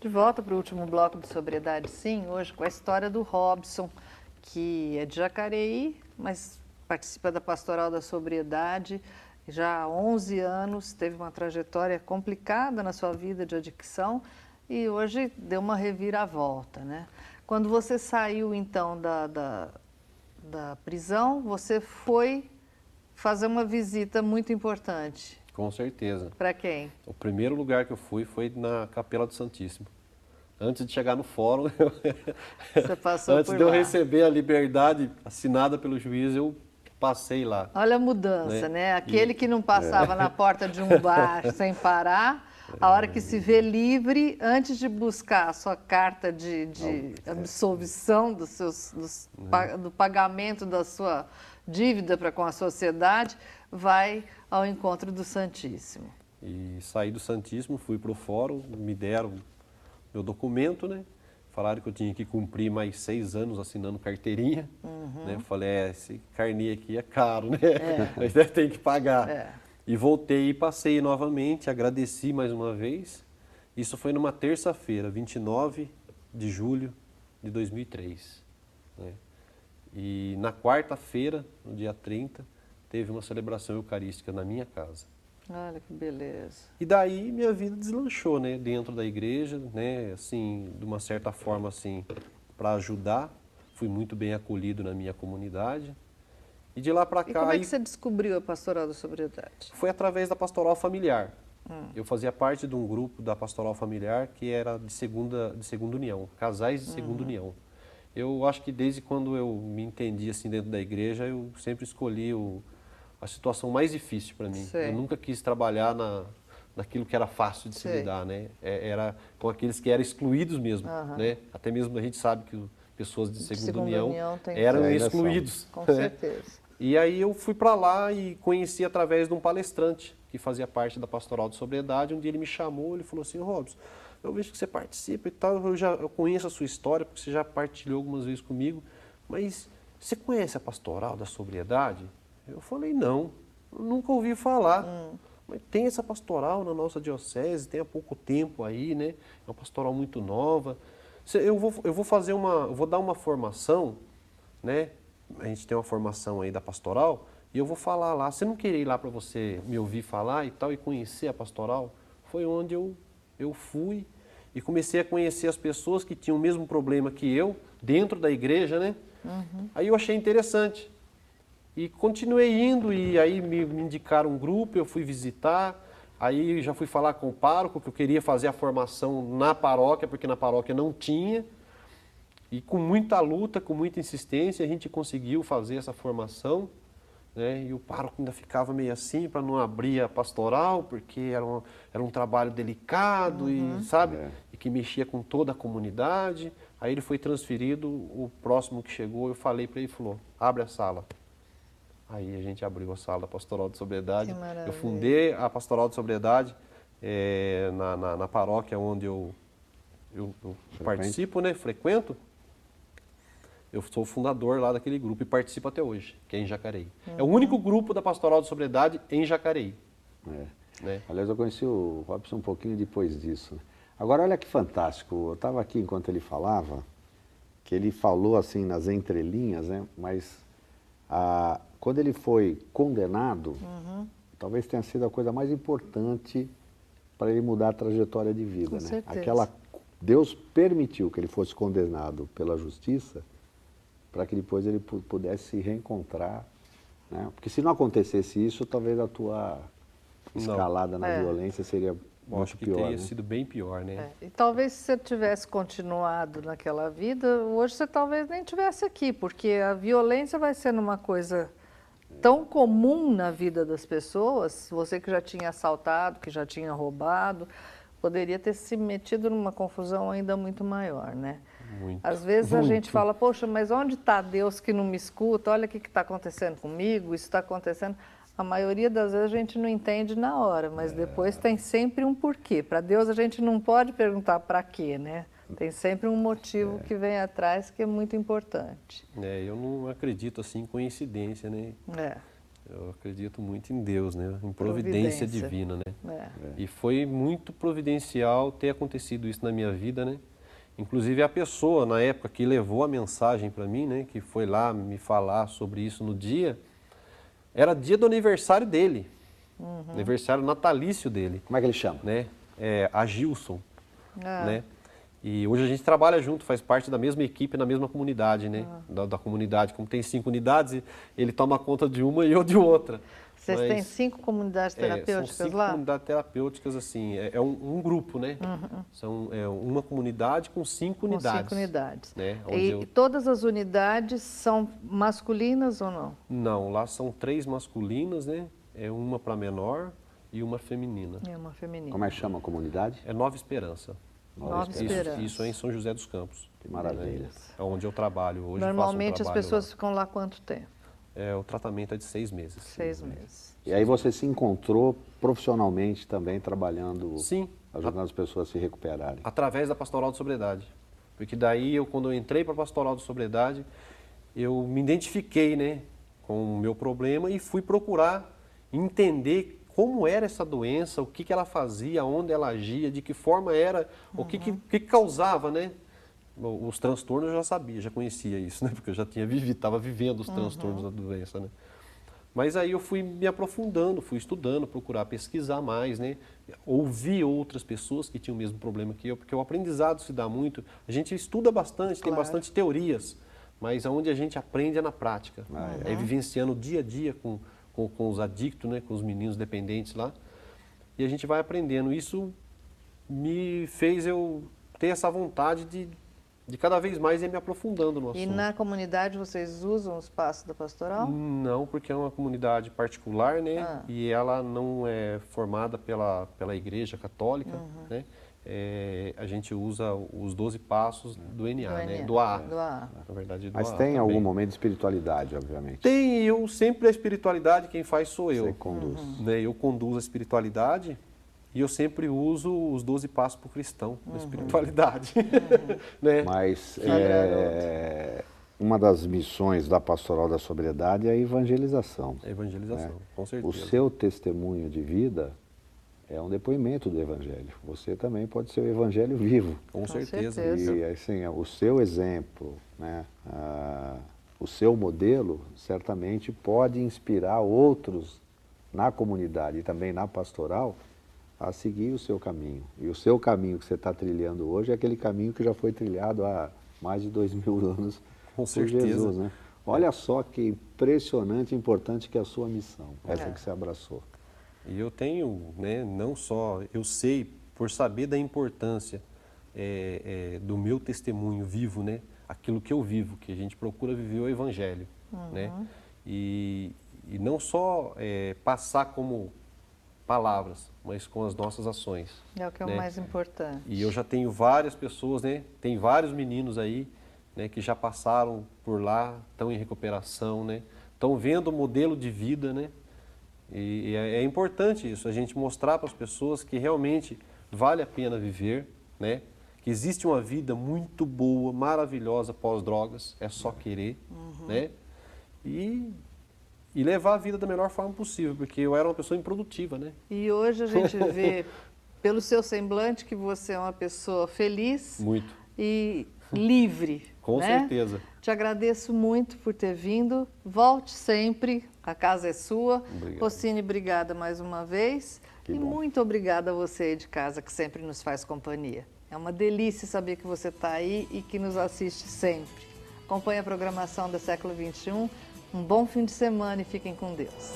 De volta para o último bloco de Sobriedade, sim, hoje com a história do Robson, que é de Jacareí, mas participa da Pastoral da Sobriedade já há 11 anos, teve uma trajetória complicada na sua vida de adicção e hoje deu uma reviravolta, né? Quando você saiu, então, da prisão, você foi fazer uma visita muito importante. Com certeza. Para quem? O primeiro lugar que eu fui foi na Capela do Santíssimo. Antes de chegar no fórum, Você passou antes por de eu lá. receber a liberdade assinada pelo juiz, eu passei lá. Olha a mudança, né? Aquele que não passava na porta de um bar sem parar, a hora que se vê livre, antes de buscar a sua carta de absolvição do pagamento da sua dívida para com a sociedade, vai ao encontro do Santíssimo. E saí do Santíssimo, fui para o fórum, me deram meu documento, né? Falaram que eu tinha que cumprir mais 6 anos assinando carteirinha. Né? Eu falei, esse carnê aqui é caro, né? Mas tem que pagar. E voltei e passei novamente, agradeci mais uma vez. Isso foi numa terça-feira, 29 de julho de 2003. Né? E na quarta-feira, no dia 30, teve uma celebração eucarística na minha casa. Olha que beleza. E daí minha vida deslanchou, né, dentro da igreja, né, assim, de uma certa forma, assim, para ajudar. Fui muito bem acolhido na minha comunidade. E de lá para cá... E como é que você descobriu a Pastoral da Sobriedade? Foi através da pastoral familiar. Eu fazia parte de um grupo da pastoral familiar que era de segunda união, casais de segunda união. Eu acho que desde quando eu me entendi assim dentro da igreja, eu sempre escolhi a situação mais difícil para mim. Sei. Eu nunca quis trabalhar naquilo que era fácil de se Sei. lidar, né? Era com aqueles que eram excluídos mesmo, né? Até mesmo a gente sabe que pessoas de segunda união eram excluídos. Com certeza. E aí eu fui para lá e conheci através de um palestrante que fazia parte da Pastoral de Sobriedade. Um dia ele me chamou, ele falou assim, Robson, eu vejo que você participa e tal, eu conheço a sua história, porque você já partilhou algumas vezes comigo, mas você conhece a Pastoral da Sobriedade? Eu falei, não, eu nunca ouvi falar. Mas tem essa pastoral na nossa diocese, tem há pouco tempo aí, né? É uma pastoral muito nova. Eu vou dar uma formação, né? A gente tem uma formação aí da pastoral, e eu vou falar lá. Você não queria ir lá para você me ouvir falar e tal, e conhecer a pastoral? Foi onde eu fui e comecei a conhecer as pessoas que tinham o mesmo problema que eu, dentro da igreja, né? Aí eu achei interessante. E continuei indo, e aí me indicaram um grupo, eu fui visitar, aí já fui falar com o pároco, que eu queria fazer a formação na paróquia, porque na paróquia não tinha. E com muita luta, com muita insistência, a gente conseguiu fazer essa formação, né? E o pároco ainda ficava meio assim, para não abrir a pastoral, porque era um trabalho delicado, e, sabe? E que mexia com toda a comunidade. Aí ele foi transferido, o próximo que chegou, eu falei para ele, falou, abre a sala. Aí a gente abriu a sala da Pastoral de Sobriedade. Eu fundei a Pastoral de Sobriedade na paróquia onde eu participo, né? Frequento. Eu sou o fundador lá daquele grupo e participo até hoje, que é em Jacareí. É o único grupo da Pastoral de Sobriedade em Jacareí. Né? Aliás, eu conheci o Robson um pouquinho depois disso. Agora, olha que fantástico. Eu estava aqui enquanto ele falava, que ele falou assim nas entrelinhas, né? Mas quando ele foi condenado, talvez tenha sido a coisa mais importante para ele mudar a trajetória de vida. Com né? certeza. Deus permitiu que ele fosse condenado pela justiça para que depois ele pudesse se reencontrar. Né? Porque se não acontecesse isso, talvez a tua escalada na violência seria muito pior. Teria sido bem pior, né? E talvez se você tivesse continuado naquela vida, hoje você talvez nem estivesse aqui, porque a violência vai sendo uma coisa tão comum na vida das pessoas. Você que já tinha assaltado, que já tinha roubado, poderia ter se metido numa confusão ainda muito maior, né? Muito. Às vezes a gente fala, poxa, mas onde está Deus que não me escuta? Olha o que está acontecendo comigo, isso está acontecendo. A maioria das vezes a gente não entende na hora, mas depois tem sempre um porquê. Para Deus a gente não pode perguntar para quê, né? Tem sempre um motivo que vem atrás que é muito importante. Eu não acredito assim em coincidência, né? Eu acredito muito em Deus, né? Em providência divina, né? E foi muito providencial ter acontecido isso na minha vida, né? Inclusive a pessoa, na época, que levou a mensagem para mim, né? Que foi lá me falar sobre isso no dia, era dia do aniversário dele. Aniversário natalício dele. Como é que ele chama? Né? A Gilson, né? E hoje a gente trabalha junto, faz parte da mesma equipe, na mesma comunidade, né? Da comunidade. Como tem 5 unidades, ele toma conta de uma e eu de outra. Vocês têm 5 comunidades terapêuticas são 5 lá? comunidades terapêuticas, assim, é um grupo, né? São uma comunidade com 5 unidades. Com 5 unidades. Né? E todas as unidades são masculinas ou não? Não, lá são 3 masculinas, né? Uma para menor e uma feminina. Uma feminina. Como é que chama a comunidade? É Nova Esperança. Nova Esperança. Isso é em São José dos Campos. Que maravilha. É onde eu trabalho hoje. Normalmente faço um as pessoas lá. ficam lá quanto tempo? O tratamento é de 6 meses. 6 meses. E aí você se encontrou profissionalmente também trabalhando, Sim. ajudando as pessoas a se recuperarem? Através da Pastoral de Sobriedade. Porque daí, quando eu entrei para a Pastoral de Sobriedade, eu me identifiquei, né, com o meu problema e fui procurar entender como era essa doença, o que ela fazia, onde ela agia, de que forma era, o que causava, né? Os transtornos eu já sabia, já conhecia isso, né? Porque eu já tinha estava vivendo os transtornos da doença, né? Mas aí eu fui me aprofundando, fui estudando, procurar pesquisar mais, né? Ouvir outras pessoas que tinham o mesmo problema que eu, porque o aprendizado se dá muito. A gente estuda bastante, tem bastante teorias, mas onde a gente aprende é na prática. É vivenciando dia a dia com os adictos, né, com os meninos dependentes lá, e a gente vai aprendendo. Isso me fez eu ter essa vontade de cada vez mais ir me aprofundando no assunto. E na comunidade vocês usam o espaço da pastoral? Não, porque é uma comunidade particular, né, e ela não é formada pela Igreja Católica, né. A gente usa os 12 passos do NA, né? Do AA. Na verdade, do Mas AA tem também. algum momento de espiritualidade, obviamente. Tem, sempre a espiritualidade quem faz sou eu. Você conduz. Né? Eu conduzo a espiritualidade e eu sempre uso os 12 passos para o cristão, na espiritualidade. Né? Mas uma das missões da Pastoral da Sobriedade é a evangelização. A evangelização, com certeza. O seu testemunho de vida é um depoimento do Evangelho. Você também pode ser o Evangelho vivo. Com certeza. E assim, o seu exemplo, né, o seu modelo, certamente pode inspirar outros na comunidade e também na pastoral a seguir o seu caminho. E o seu caminho que você está trilhando hoje é aquele caminho que já foi trilhado há mais de 2000 anos Com por certeza. Jesus, né? Olha só que impressionante e importante que é a sua missão, essa que você abraçou. E eu tenho, né, não só, eu sei, por saber da importância do meu testemunho vivo, né, aquilo que eu vivo, que a gente procura viver o Evangelho, né, e não só passar como palavras, mas com as nossas ações. É o que é né? o mais importante. E eu já tenho várias pessoas, né, tem vários meninos aí, né, que já passaram por lá, estão em recuperação, né, estão vendo o modelo de vida, né. E é importante isso, a gente mostrar para as pessoas que realmente vale a pena viver, né? Que existe uma vida muito boa, maravilhosa pós-drogas, é só querer, né? E levar a vida da melhor forma possível, porque eu era uma pessoa improdutiva, né? E hoje a gente vê, pelo seu semblante, que você é uma pessoa feliz Muito. e livre. Com né? certeza. Te agradeço muito por ter vindo. Volte sempre, a casa é sua. Obrigado. Rossini, obrigada mais uma vez. Que e bom. muito obrigada a você aí de casa, que sempre nos faz companhia. É uma delícia saber que você está aí e que nos assiste sempre. Acompanhe a programação da Século XXI. Um bom fim de semana e fiquem com Deus.